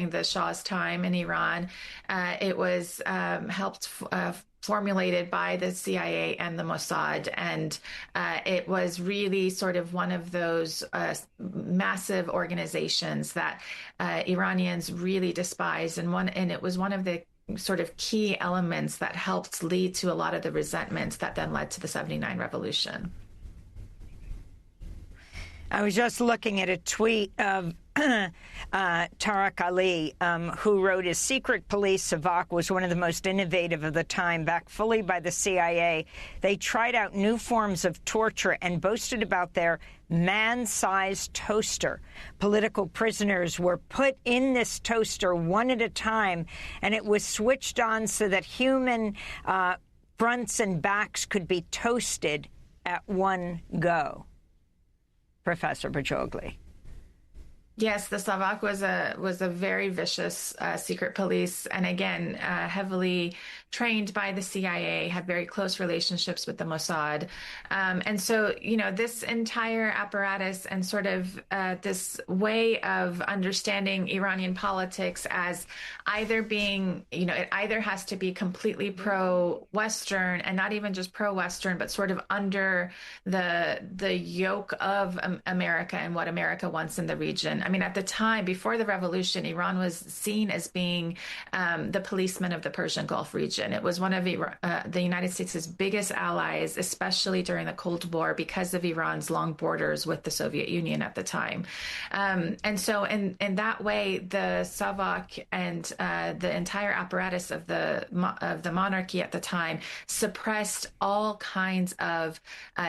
during the Shah's time in Iran. It was formulated by the CIA and the Mossad, and it was really sort of one of those massive organizations that Iranians really despised, and it was one of the sort of key elements that helped lead to a lot of the resentments that then led to the 79 revolution. I was just looking at a tweet of Tariq Ali, who wrote, his secret police, Savak, was one of the most innovative of the time, backed fully by the CIA. They tried out new forms of torture and boasted about their man-sized toaster. Political prisoners were put in this toaster one at a time, and it was switched on so that human fronts and backs could be toasted at one go. Professor Bajogli. Yes, the Savak was a very vicious secret police, and again, heavily trained by the CIA, had very close relationships with the Mossad. And so, this entire apparatus and sort of this way of understanding Iranian politics as either being, it either has to be completely pro-Western and not even just pro-Western, but sort of under the yoke of America and what America wants in the region. I mean, at the time, before the revolution, Iran was seen as being the policeman of the Persian Gulf region. It was one of the United States' biggest allies, especially during the Cold War, because of Iran's long borders with the Soviet Union at the time. And so in that way, the Savak and the entire apparatus of the monarchy at the time suppressed all kinds of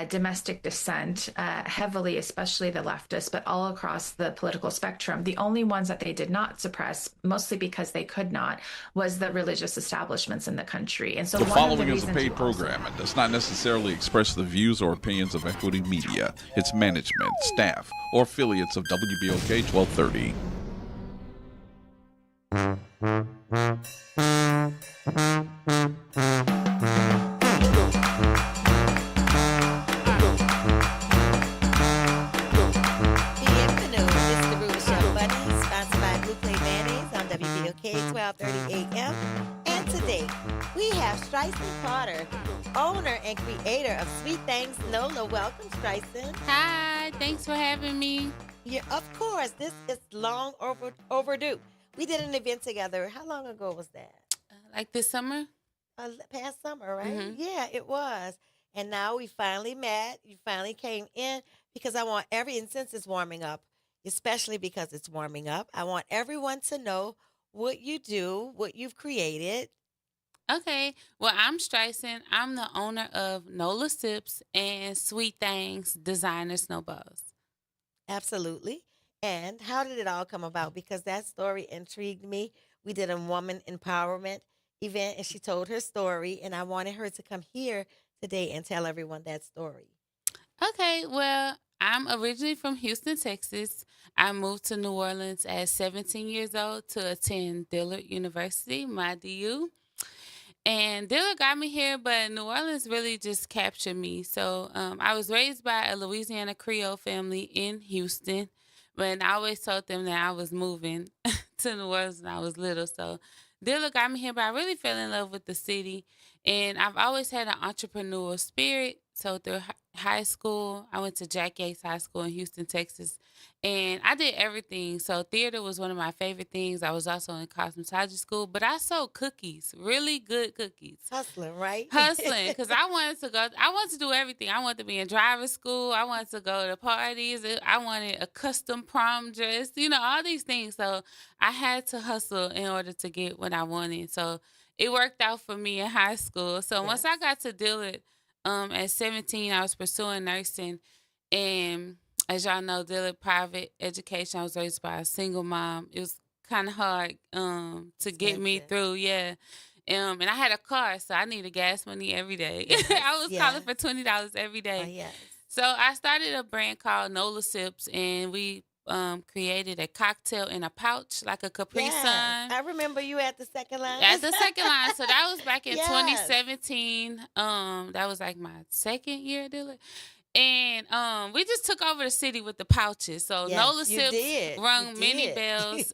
domestic dissent, heavily, especially the leftists, but all across the political spectrum. The only ones that they did not suppress, mostly because they could not, was the religious establishments in the country. And so the following is a paid program and does not necessarily express the views or opinions of Equity Media, its management, staff, or affiliates of WBOK 1230. WBOK 1230 AM. And today, we have Streisand Carter, owner and creator of Sweet Things NOLA. Welcome, Streisand. Hi, thanks for having me. Yeah, of course. This is long overdue. We did an event together. How long ago was that? Like this summer? Past summer, right? Mm-hmm. Yeah, it was. And now we finally met. You finally came in because I want and since it's warming up, especially because it's warming up, I want everyone to know what you do, what you've created. Okay. Well, I'm Streisand. I'm the owner of NOLA Sips and Sweet Things Designer Snowballs. Absolutely. And how did it all come about? Because that story intrigued me. We did a woman empowerment event, and she told her story, and I wanted her to come here today and tell everyone that story. Okay. Well, I'm originally from Houston, Texas. I moved to New Orleans at 17 years old to attend Dillard University, my DU. And Dillard got me here, but New Orleans really just captured me. So I was raised by a Louisiana Creole family in Houston, but I always told them that I was moving to New Orleans when I was little. So Dillard got me here, but I really fell in love with the city. And I've always had an entrepreneurial spirit. So through high school, I went to Jack Yates High School in Houston, Texas, and I did everything. So theater was one of my favorite things. I was also in cosmetology school, but I sold cookies, really good cookies. Hustling, right? Hustling, because I wanted to do everything. I wanted to be in driver's school. I wanted to go to parties. I wanted a custom prom dress, all these things. So I had to hustle in order to get what I wanted. So it worked out for me in high school. So once I got to Dillard, at 17, I was pursuing nursing, and as y'all know, Dillard private education. I was raised by a single mom. It was kind of hard to get me through, yeah. And I had a car, so I needed gas money every day. Yes, I was calling for $20 every day. Yes. So I started a brand called NOLA Sips, and we created a cocktail in a pouch, like a Capri Sun. I remember you at the second line. At the second line. So that was back in 2017. That was like my second year at Dillard. And we just took over the city with the pouches. So Yes, Nola you Sips did. You rung many did. bells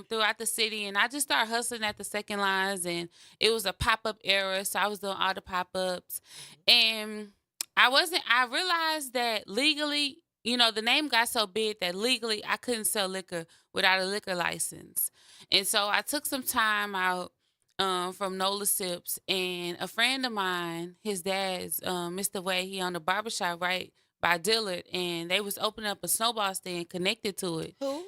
throughout the city, and I just started hustling at the second lines. And it was a pop up era, so I was doing all the pop ups, and I wasn't. I realized that legally, the name got so big that legally I couldn't sell liquor without a liquor license, and so I took some time out from Nola Sips, and a friend of mine, his dad's Mr. Way, he owned a barbershop right by Dillard, and they was opening up a snowball stand connected to it. Who?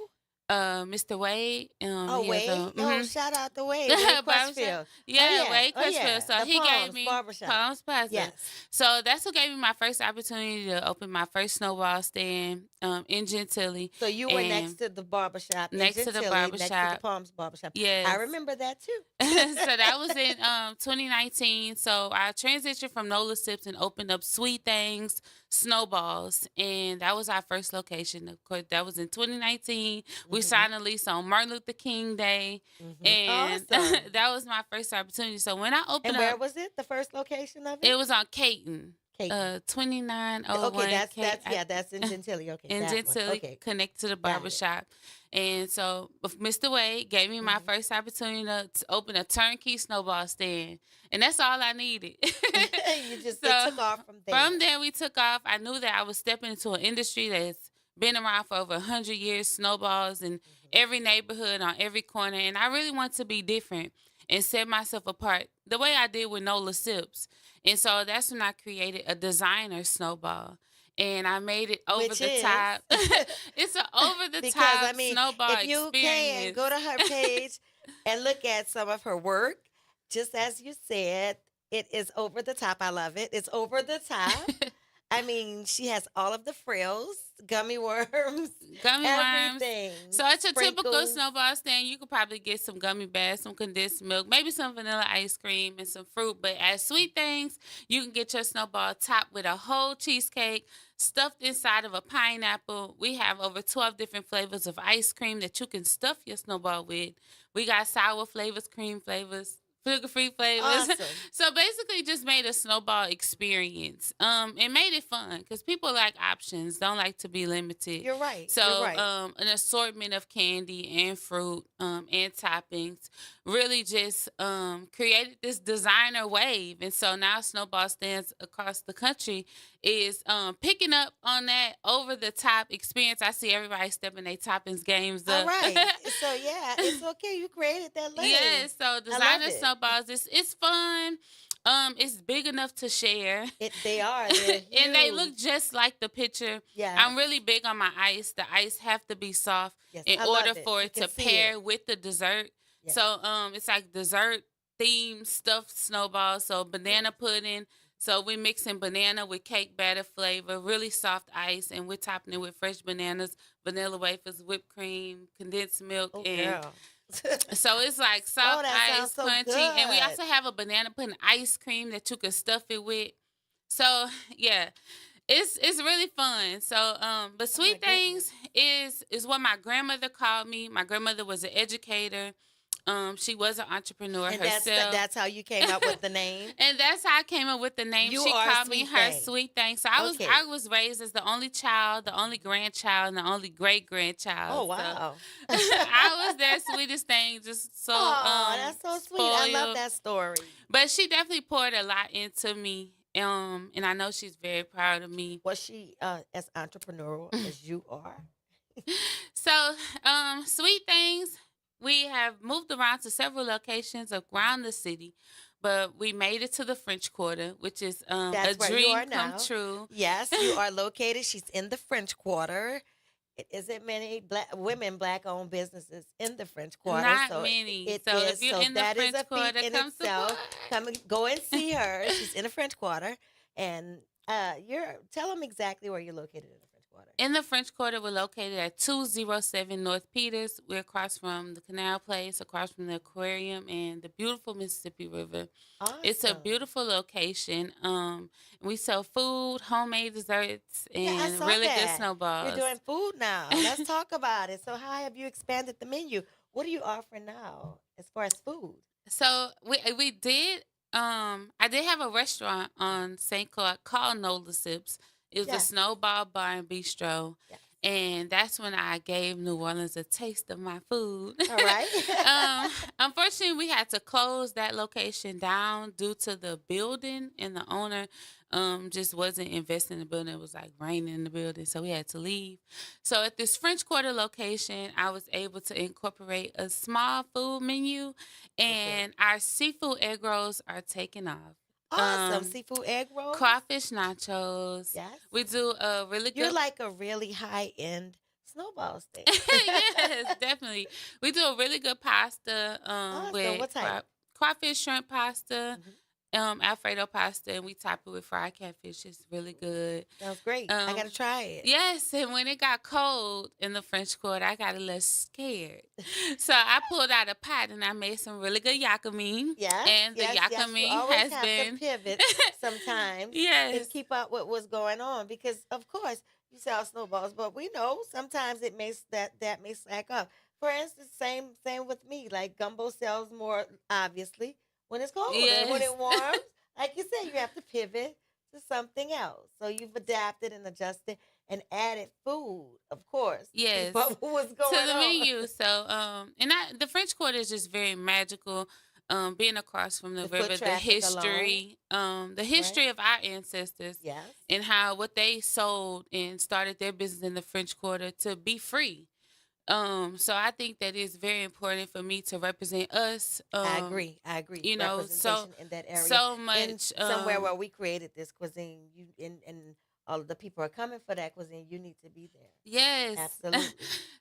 Mr. Wade, Oh, he has Wade. Oh, shout out to Wade. Wade barbershop. Crutchfield. Oh Yeah, yeah. Wade Oh yeah. Crutchfield. So The he gave Palms me Barbershop. Palms Plaza. Yes. So that's who gave me my first opportunity to open my first snowball stand in Gentilly. So you were next to the barbershop in Next to the Gentilly, next to the barbershop. Palms Barbershop. Yes. I remember that too. So that was in 2019. So I transitioned from Nola Sips and opened up Sweet Things Snowballs, and that was our first location. Of course, that was in 2019. We signed a lease on Martin Luther King Day, and Awesome. that was my first opportunity. So when I opened And where up, was it? The first location of it? it was on Caton. Caton. 2901. Okay, that's in Gentilly. Okay, in that one. Gentilly, Okay. connected to the Got it. barbershop. And so Mr. Wade gave me my first opportunity to open a turnkey snowball stand. And that's all I needed. You just it took off from there. From there, we took off. I knew that I was stepping into an industry that's been around for over 100 years, snowballs in every neighborhood, on every corner. And I really want to be different and set myself apart the way I did with Nola Sips. And so that's when I created a designer snowball. And I made it over Which the is? top. It's an over the Because top I mean, snowball if you experience. can go to her page and look at some of her work, just as you said, it is over the top. I love it. It's over the top. I mean, she has all of the frills, gummy worms, Gummy worms. everything. So it's a typical Sprinkles. snowball stand. You could probably get some gummy bears, some condensed milk, maybe some vanilla ice cream and some fruit. But as Sweet Things, you can get your snowball topped with a whole cheesecake stuffed inside of a pineapple. We have over 12 different flavors of ice cream that you can stuff your snowball with. We got sour flavors, cream flavors, sugar-free flavors. Awesome. So basically just made a snowball experience. It made it fun because people like options, don't like to be limited. You're right. So You're right. an assortment of candy and fruit and toppings really just created this designer wave. And so now snowball stands across the country is picking up on that over the top experience. I see everybody stepping their toppings games up. All right. So yeah, it's okay. You created that lane. Yeah, so love designer it. snowballs, it's fun. It's big enough to share. They are. They're And they huge. look just like the picture. Yes. I'm really big on my ice. The ice have to be soft Yes, in I love order it. for You it can to see pair it. with the dessert. Yes. So it's like dessert themed stuffed snowballs. So banana pudding. So we're mixing banana with cake batter flavor, really soft ice, and we're topping it with fresh bananas, vanilla wafers, whipped cream, condensed milk, Oh, and girl. so it's like soft that ice, sounds so crunchy, and we good. also have a banana pudding ice cream that you can stuff it with. So yeah, it's really fun. So but Sweet Oh, my Things is what my grandmother called me. My grandmother was an educator. She was an entrepreneur And herself. that's how you came up with the name. And that's how I came up with the name. You She are called me Sweet her Thing. Sweet Thing. So Okay. I was raised as the only child, the only grandchild, and the only great grandchild. Oh So wow. I was their sweetest thing, just so Oh, that's so sweet. I love spoiled. that story. But she definitely poured a lot into me. And I know she's very proud of me. Was she as entrepreneurial as you are? So, Sweet Things, we have moved around to several locations around the city, but we made it to the French Quarter, which is a That's where you dream are come now. true. Yes, you are located. She's in the French Quarter. It isn't many black-owned businesses in the French Quarter. Not so many. It So if is. you're So in the that is French a feat Quarter, in come itself. support. Come and go and see her. She's in the French Quarter, and tell them exactly where you're located in the French Quarter. In the French Quarter, we're located at 207 North Peters. We're across from the Canal Place, across from the aquarium, and the beautiful Mississippi River. It's a Awesome. beautiful location. We sell food, homemade desserts, Yeah, I and saw really good that. snowballs. You're doing food now. Let's talk about it. So, how have you expanded the menu? What are you offering now as far as food? So we did I did have a restaurant on St. Clair called Nola Sips. It was a Yes. Snowball Bar and Bistro. Yes. And that's when I gave New Orleans a taste of my food. All right. um, Unfortunately, we had to close that location down due to the building, and the owner just wasn't investing in the building. It was like raining in the building, so we had to leave. So at this French Quarter location, I was able to incorporate a small food menu, Okay. and our seafood egg rolls are taking off. Awesome. Um, Seafood egg rolls. Crawfish nachos. Yes. We do a really You're good. like a really high end snowball stand. Yes, definitely. We do a really good pasta Awesome. with What type? crawfish shrimp pasta, Mhm. Alfredo pasta, and we top it with fried catfish. It's really good. Sounds great. I Um, gotta try it. yes, and when it got cold in the French Quarter, I got a little scared. So I pulled out a pot and I made some really good yakami. Yes, And the yes, yes. You yakami always has have to been pivot sometimes and yes. keep up with what's going on because, of course, you sell snowballs, but we know sometimes it may that may slack up. For instance, same with me. Like gumbo sells more obviously when it's cold, and when Yes. it warms, like you said, you have to pivot to something else. So you've adapted and adjusted and added food, of course, to keep up Yes, with what's to going the on. menu. So, the French Quarter is just very magical. Being across from the The foot river, traffic alone, the right? history of our ancestors, Yes, and how what they sold and started their business in the French Quarter to be free. So I think that it's very important for me to represent us. I agree. I agree. You know, so Representation in that area, so in much. somewhere where we created this cuisine, you and all of the people are coming for that cuisine. You need to be there. Yes. Absolutely,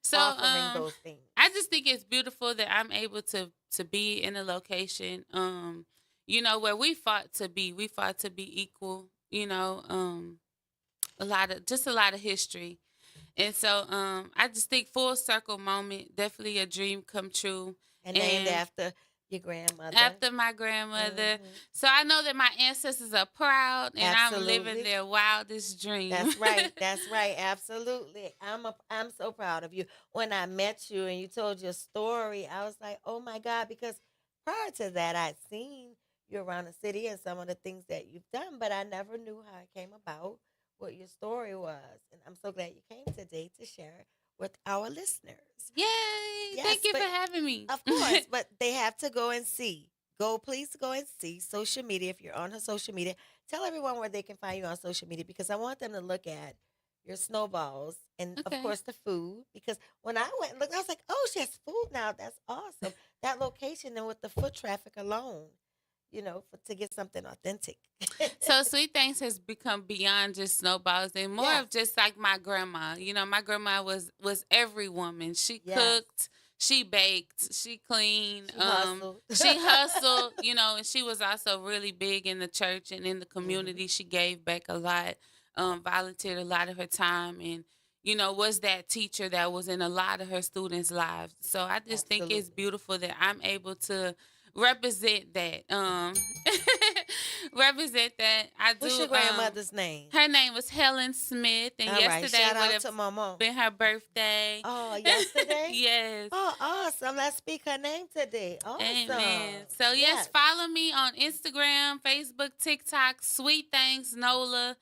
So offering those things. I just think it's beautiful that I'm able to be in a location where we fought to be. We fought to be equal, a lot of history. And so I just think full circle moment, definitely a dream come true. And named And after your grandmother. after my grandmother. Hmm. So I know that my ancestors are proud and I'm living Absolutely. their wildest dream. That's right. That's right. Absolutely. I'm so proud of you. When I met you and you told your story, I was like, "Oh my God," because prior to that I'd seen you around the city and some of the things that you've done, but I never knew how it came about, what your story was. And I'm so glad you came today to share it with our listeners. Yay! Yes, Thank you for but having me. of course, but they have to go and see. Please go and see social media. If you're on her social media, tell everyone where they can find you on social media because I want them to look at your snowballs and, of Okay. course, the food. Because when I went and looked, I was like, oh, she has food now. That's awesome. That location and with the foot traffic alone, to get something authentic. So Sweet Things has become beyond just snowballs and more Yes, of just like my grandma. My grandma was every woman. She yes. cooked, she baked, she cleaned, She hustled. she hustled, and she was also really big in the church and in the Hmm. community. She gave back a lot, volunteered a lot of her time and was that teacher that was in a lot of her students' lives. So I just think it's Absolutely. beautiful that I'm able to represent that. Represent that. I What's do. your grandmother's name? Her name was Helen Smith, and All right. yesterday Shout would out have to Mama. been her birthday. Oh, yesterday? Yes. Oh, awesome. Let's speak her name today. Amen. Awesome. So yes, Yes. follow me on Instagram, Facebook, TikTok, Sweet Thanks Nola.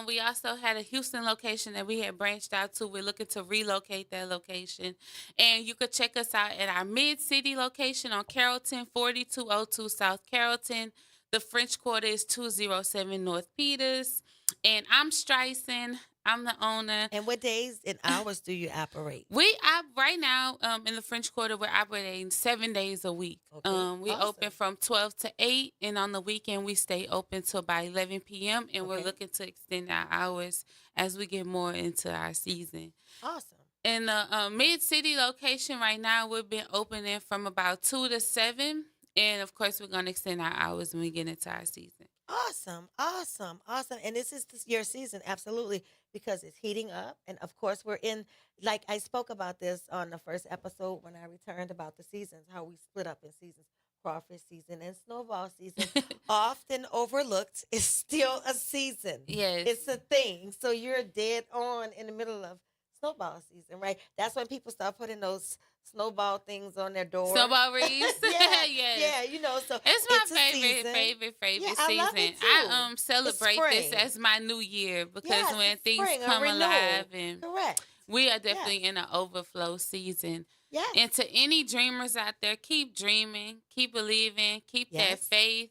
We also had a Houston location that we had branched out to. We're looking to relocate that location. And you could check us out at our mid-city location on Carrollton, 4202 South Carrollton. The French Quarter is 207 North Peters. And I'm Streisand. I'm the owner. And what days and hours do you operate? Right now in the French Quarter we're operating 7 days a week. Okay. We open Awesome. from 12 to 8, and on the weekend we stay open till about 11 p.m. and we're Okay. looking to extend our hours as we get more into our season. Awesome. In the mid city location right now we've been opening from about 2 to 7, and of course we're going to extend our hours when we get into our season. Awesome. Awesome. Awesome. And this is your season, absolutely, because it's heating up. And of course, we're in, like I spoke about this on the first episode when I returned about the seasons, how we split up in seasons. Crawfish season and snowball season, often overlooked, is still a season. Yes. It's a thing. So you're dead on in the middle of snowball season, right? That's when people start putting those snowball things on their door. Snowball wreaths. Yeah, Yes. yeah, so It's it's my a season. favorite Yeah, I love season. it I too. It's celebrate this spring. as my new year because Yes, when it's things spring, a come alive renewal. and Correct. we are Yes, definitely in an overflow season. yes, And to any dreamers out there, keep dreaming, keep believing, keep that yes. faith,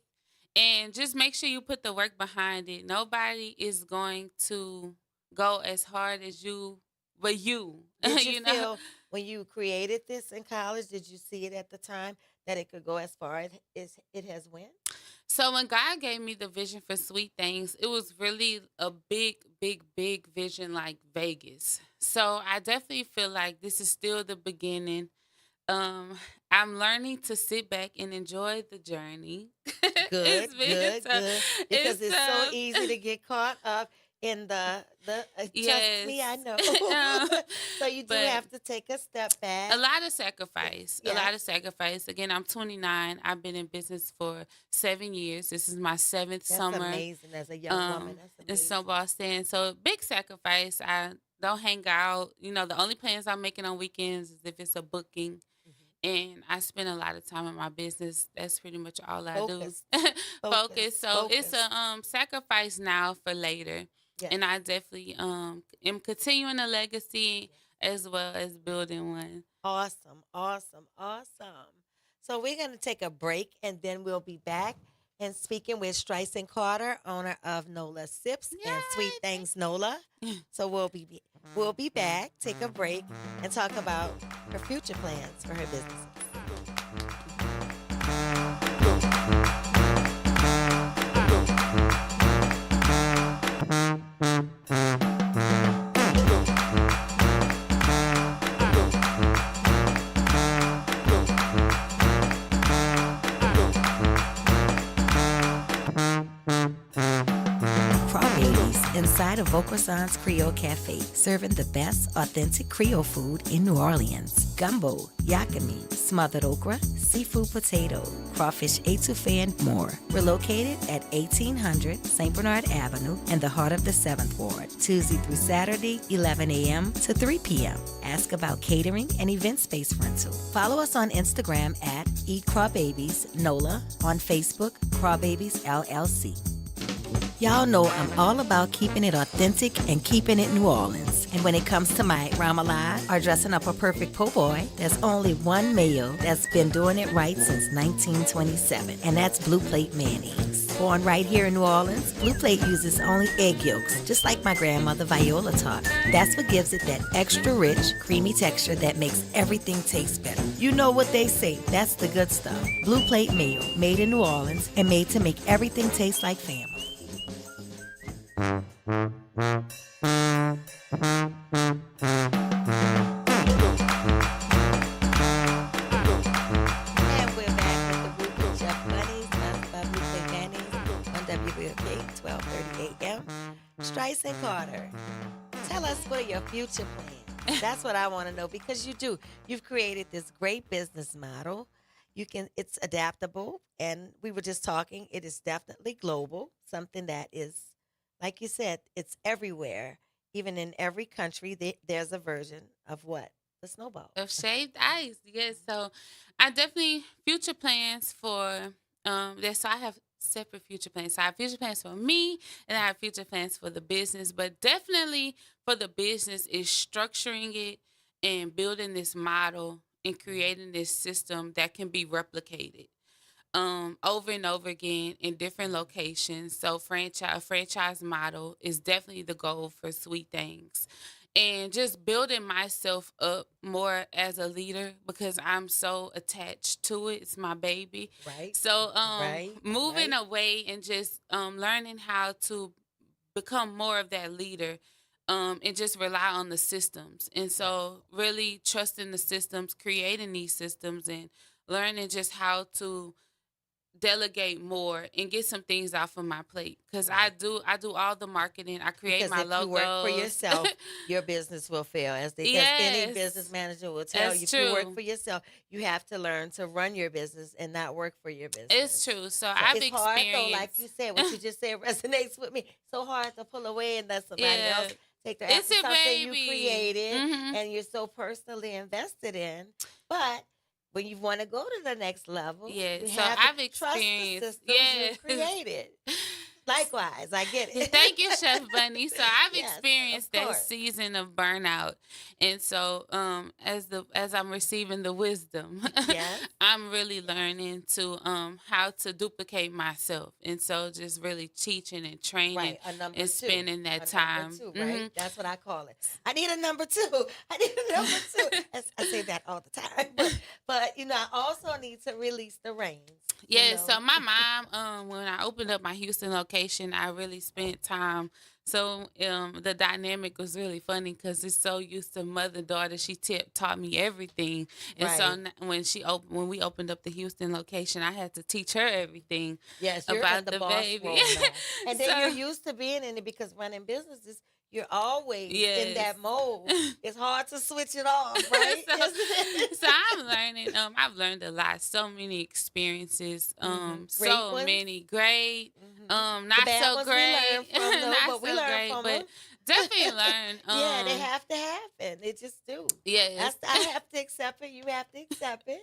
and just make sure you put the work behind it. Nobody is going to go as hard as you, but you, Did you you know. feel when you created this in college, did you see it at the time that it could go as far as it has went? So when God gave me the vision for Sweet Things, it was really a big, big, big vision like Vegas. So I definitely feel like this is still the beginning. Um, I'm learning to sit back and enjoy the journey. Good, it's been good, tough. good. Because It's it's so tough. easy to get caught up in the trust Yes. me, I know. Um, So you do but have to take a step a back. lot of sacrifice. A Yes, lot of sacrifice. Again, I'm 29. I've been in business for 7 years. This is my seventh that's summer amazing as a young woman. That's in amazing. snowball stand. So big sacrifice. I don't hang out. The only plans I'm making on weekends is if it's a booking. Mhm. And I spend a lot of time in my business. That's pretty much all I do. Focus, Focus. focus, So it's focus. a sacrifice now for later. Yes. And I definitely am continuing a legacy as well as building one. Awesome, awesome, awesome. So we're going to take a break and then we'll be back and speaking with Stryson Carter, owner of Nola Sips and Sweet Yay! Things Nola. So we'll be back, take a break, and talk about her future plans for her business. Crawbabies inside of Vaucressan's Creole Cafe, serving the best authentic Creole food in New Orleans. Gumbo, yakami, smothered okra, seafood potato, crawfish etouffee, and more. We're located at 1800 St. Bernard Avenue in the heart of the 7th Ward, Tuesday through Saturday, 11 a.m. to 3 p.m. Ask about catering and event space rental. Follow us on Instagram at Eat Crawbabies NOLA, on Facebook, Crawbabies LLC. Y'all know I'm all about keeping it authentic and keeping it New Orleans. And when it comes to my remoulade or dressing up a perfect po' boy, there's only one mayo that's been doing it right since 1927, and that's Blue Plate mayonnaise. Born right here in New Orleans, Blue Plate uses only egg yolks, just like my grandmother Viola taught me. That's what gives it that extra rich, creamy texture that makes everything taste better. You know what they say, that's the good stuff. Blue Plate mayo, made in New Orleans and made to make everything taste like family. And we're back with the Blue Chef Bunnies, sponsored by Blue Plate Mayonnaise on WBLK 1230 AM. Stryson Carter, tell us what are your future plans? That's what I want to know because you do. You've created this great business model. It's adaptable, and we were just talking. It is definitely global, something that is, like you said, it's everywhere. Even in every country, there's a version of what? The snowball. Of shaved ice. Yes. So I definitely future plans for this. So I have separate future plans. So I have future plans for me and I have future plans for the business. But definitely for the business is structuring it and building this model and creating this system that can be replicated over and over again in different locations. So franchise model is definitely the goal for Sweet Things. And just building myself up more as a leader because I'm so attached to it. It's my baby. Right, So right, moving right. away and just learning how to become more of that leader and just rely on the systems. And Yes. so really trusting the systems, creating these systems and learning just how to delegate more and get some things off of my plate because Right. I do all the marketing. I create Because my if you work for logos. yourself, your business will fail. As any Yes, business manager will tell you, that's if you work true. for yourself, you have to learn to run your business and not work for your It's business. true. So So I've it's hard though, like experienced. you said, what you just said resonates with me. So hard to pull away and let somebody Yeah, else take their It's after a something you baby. created Mhm. and you're so personally invested in. But when you want to go to the next level, Yeah, you so have to I've trust the experienced, systems yes. you've created. Likewise, I get Yeah, it. thank you, Chef Bunny. So I've Yes, of experienced that course. season of burnout, and so as I'm receiving the wisdom, Yes. I'm really learning to how to duplicate myself, and so just really teaching and training Right, a number and two. spending that A number time. two, right? That's what I call it. I need a number two. I need a number two. I say that all the time. But I also need to release the reins, Yeah, so my mom, when I opened up my Houston location, I really spent time. So the dynamic was really funny because it's so used to mother daughter. She taught me everything, and so Right. when we opened up the Houston location, I had to teach her everything Yes, you're in about the the boss baby. role now. And then you're So used to being in it because running businesses, you're always in yes. that mode. It's hard to switch it off, right? so, Isn't it? so I'm learning. I've learned a lot. So many experiences. Great So ones. many great. The Not bad so ones we great. learn from, though, Not but we so learn great, from but them. definitely learn. Yeah, they have to happen. They just do. Yes. I have to accept it. You have to accept it.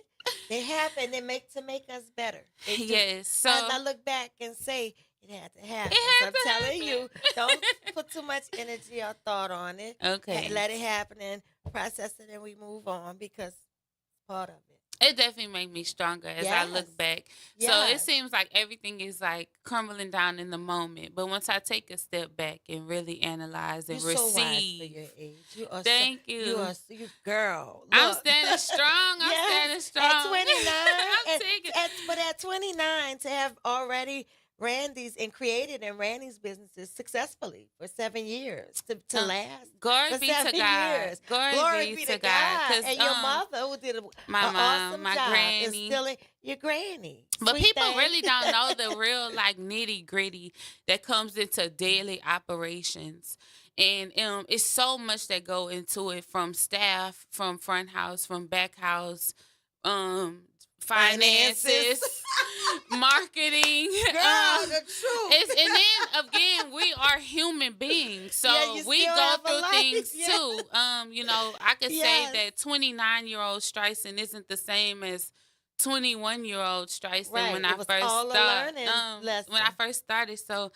They happen. They make us better. They do. Yes. So I look back and say it had to happen. it So had I'm to telling happen. you, don't put too much energy or thought on it. Okay. Let it happen and process it, and we move on because it's part of it. It definitely made me stronger as I Yes. look back. So it Yes. seems like everything is like crumbling down in the moment. But once I take a step back and really analyze and You're so wise for receive, your age. You are thank you you. are you girl. I'm Look. standing strong. I'm Yes, standing strong. At 29, I'm taking. but at 29, to have already ran these and created and ran these businesses successfully for 7 years to last Glory for be to 7 God. years. Glory be to God. 'Cause, And your mother, who did my an mom, awesome my job, granny. instilling your granny. But Sweet people thing. really don't know the real like nitty gritty that comes into daily operations. And it's so much that go into it, from staff, from front house, from back house, finances, marketing. Girl, the truth. And then again, we are human beings, so Yeah, you we still go have a through life, things yeah. too. I could Yes. say that 29-year-old Streisand isn't the same as 21-year-old Streisand Right. when It I was first all a started. learning lesson. When I first started, so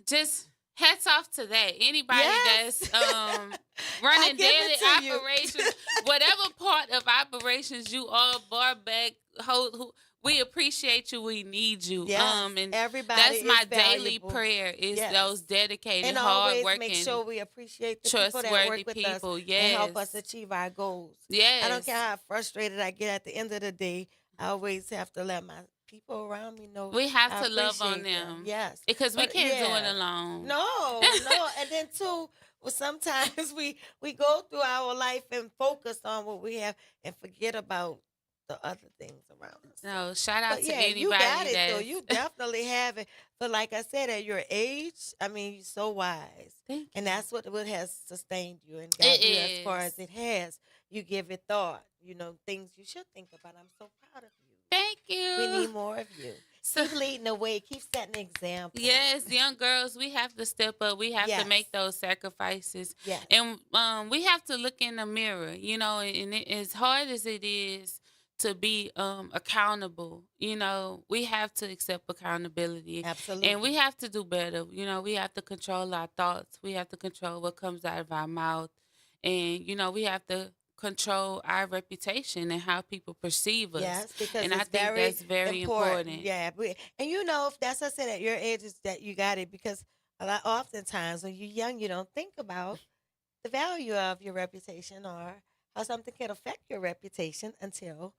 just hats off to that. Anybody Yes. that's I running give daily it to you. operations, whatever part of operations you are, bar back, we appreciate you. We need you. Yes, And everybody that's my is daily valuable. prayer is Yes. those dedicated, And always hardworking, make sure we appreciate the people that trustworthy work with people. us and help us Yes. achieve our goals. Yes. I don't care how frustrated I get at the end of the day. I always have to let my people around me know We have I to love on appreciate them. Yes, Because we But, can't do yeah. it alone. No, and then too, well, sometimes we go through our life and focus on what we have and forget about the other things around us. No, shout out But to yeah, anybody you got it though. that's You definitely have it. But like I said, at your age, I mean, you're so wise, Thank and you. that's what has sustained you and It got you as far is. as it has. You give it thought. Things you should think about. I'm so proud of you. Thank We you. need more of you. So, Keep leading the way. Keep setting an example. yes, young girls, we have to step up. We have Yes. to make those sacrifices. Yes. And we have to look in the mirror, and as hard as it is to be accountable, we have to accept accountability. Absolutely. And we have to do better. We have to control our thoughts. We have to control what comes out of our mouth. And, we have to control our reputation and how people perceive us. Yes, because And I it's think that's very important. Yeah, and if that's what I said at your age is that you got it because oftentimes when you're young, you don't think about the value of your reputation or how something can affect your reputation until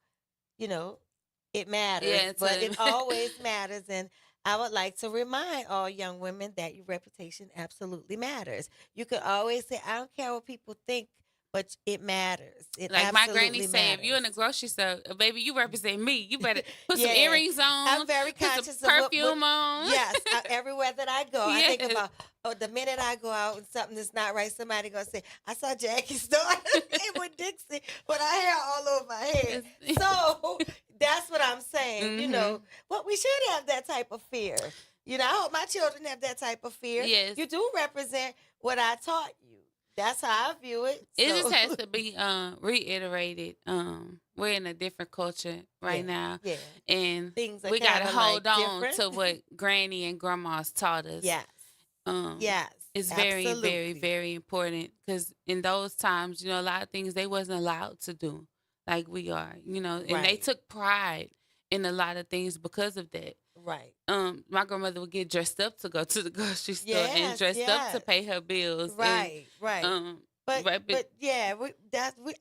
it matters. Yeah, But it always matters, and I would like to remind all young women that your reputation absolutely matters. You could always say, "I don't care what people think." But it matters. It Like my absolutely granny say, if you're in the matters. grocery store, baby, you represent me. You better put some Yeah. earrings on. I'm very put conscious some of perfume on. Yes, everywhere that I go, I think Yes. about the minute I go out and something is not right, somebody gonna say, "I saw Jackie's daughter with Dixie with her hair all over my head." So that's what I'm saying. Mhm. But we should have that type of fear. I hope my children have that type of fear. Yes. You do represent what I taught you. That's how I view it. It So. just has to be reiterated. We're in a different culture right now, Yeah. and Things are we gotta kinda, hold like, on different. to what Granny and Grandma's taught us. Yes. Yes. It's very, very, Absolutely. very important because in those times, a lot of things they wasn't allowed to do like we are, and they Right. took pride in a lot of things because of that. Right. My grandmother would get dressed up to go to the grocery store and Yes, dressed up to yes. pay her bills. Right. Right. And, But right, but yeah,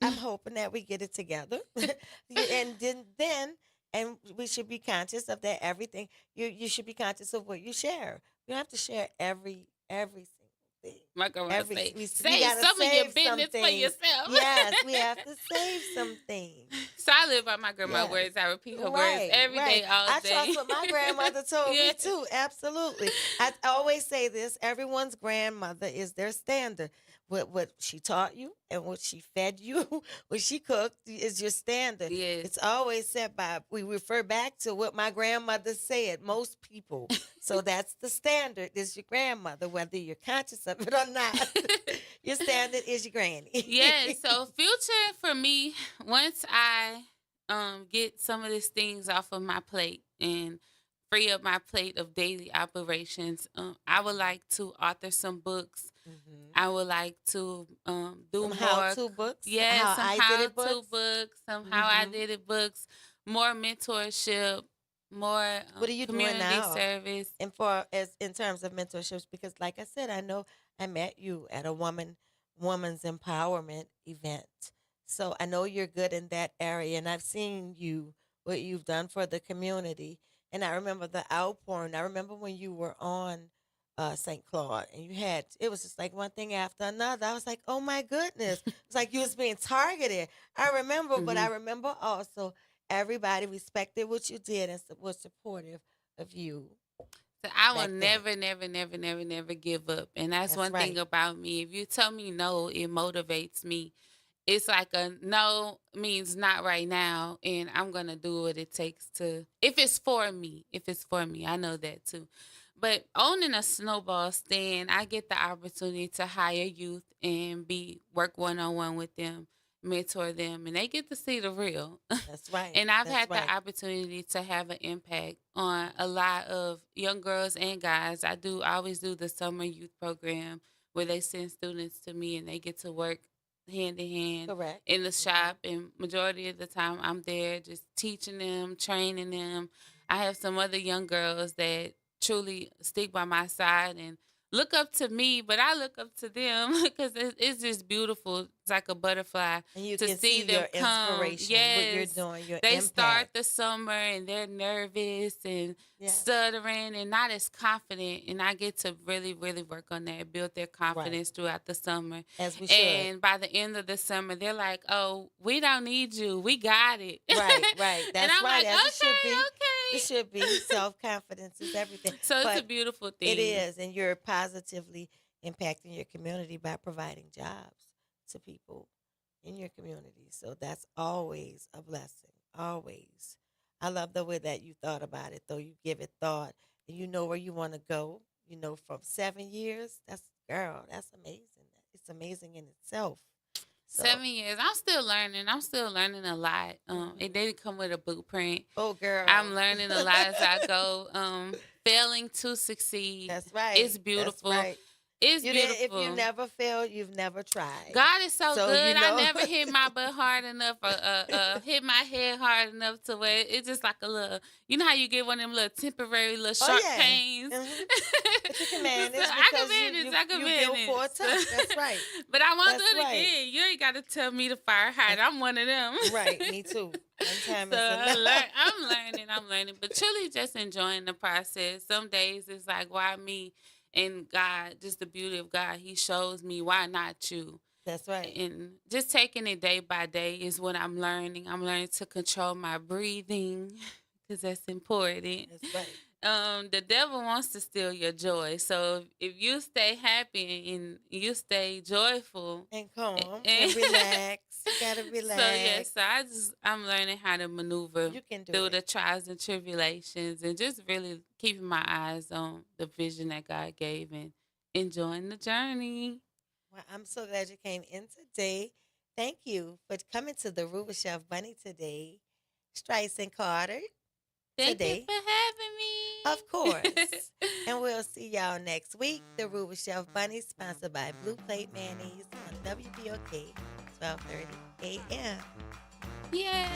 I'm hoping that we get it together, and then and we should be conscious of that. Everything you should be conscious of what you share. You don't have to share every single thing. my grandma would say, We save gotta some of your save some business for things. yourself. Yes, we have to save some things. So I live by my grandma's Yes. words. I repeat her words Right, every day, right. all I day. trust what my grandmother told me Yeah. too. Absolutely. I always say this: everyone's grandmother is their standard. What she taught you and what she fed you, what she cooked is your standard. Yes. It's always set by. We refer back to what my grandmother said. Most people. So that's the standard. Is your grandmother, whether you're conscious of it or not. Your standard is your granny. Yeah, so future for me, once I get some of these things off of my plate and free up my plate of daily operations, I would like to author some books. Mhm. I would like to do Some more. how-to books. Yeah, How some I did how it to books. books, some how I Mhm. did it books, more mentorship, more What are you doing community now? service. And as in terms of mentorships, because like I said, I know I met you at a woman's empowerment event. So I know you're good in that area, and I've seen what you've done for the community. And I remember the outpouring. I remember when you were on St. Claude, and it was just like one thing after another. I was like, oh my goodness, it's like you was being targeted. I remember, but I Mhm. remember also everybody respected what you did and was supportive of you So I will back then. never, never, never, never, never give up. And that's That's one thing right. about me. If you tell me no, it motivates me. It's like a no means not right now. And I'm going to do what it takes to, if it's for me, I know that too. But owning a snowball stand, I get the opportunity to hire youth and work one-on-one with them, mentor them, and they get to see the real. That's right. And I've That's had the right. opportunity to have an impact on a lot of young girls and guys. I always do the summer youth program where they send students to me and they get to work hand in hand Correct. in the shop. And majority of the time I'm there just teaching them, training them. I have some other young girls that truly stick by my side and look up to me, but I look up to them because it's just beautiful. It's like a butterfly And you to can see see them your come. inspiration, what you're Yes. doing, your They start impact. the summer and they're nervous and Yes. stuttering and not as confident. And I get to really, really work on that, build their Right. confidence throughout the summer. As we should. And by the end of the summer, they're like, oh, we don't need you. We got it. Right, right. And That's I'm right. like, As it should be. okay, It okay. should be. Self-confidence is everything. So it's a But beautiful it thing. is, and you're positively impacting your community by providing jobs to people in your community. So that's always a blessing. Always. I love the way that you thought about it, though. You give it thought and you know where you want to go. From 7 years. That's amazing. It's amazing in itself. So, 7 years. I'm still learning. I'm still learning a lot. It mhm. didn't come with a blueprint. Oh, girl. I'm learning a lot as I go. Failing to succeed. That's right. It's That's beautiful. right. It's If you beautiful. never fail, you've never tried. God is so So good. I you know. never hit my butt hard enough or hit my head hard enough to where it's just like a little, how you get one of them little temporary little Oh sharp yeah. pains. Mhm. But you can manage So I can because manage. I can you built manage. for a touch. That's right. But I won't do That's it right. again. You ain't got to tell me to fire hard. I'm one of them. Right. Me too. One time So is enough. I'm learning, but truly just enjoying the process. Some days it's like, why me? And God, just the beauty of God, He shows me why not you. That's right. And just taking it day by day is what I'm learning. I'm learning to control my breathing because that's important. That's right. the devil wants to steal your joy. So if you stay happy and you stay joyful, And calm and and relax. You gotta so yeah, relax. so I'm learning how to maneuver You can do through it. the trials and tribulations, and just really keeping my eyes on the vision that God gave and enjoying the journey. Well, I'm so glad you came in today. Thank you for coming to the Roux Chef Bunny today. Strice and Carter Thank you today. for having me. Of course. And we'll see y'all next week. The Roux Chef Bunny, sponsored by Blue Plate Mayonnaise on WBOK, 12:30 a.m. Yay!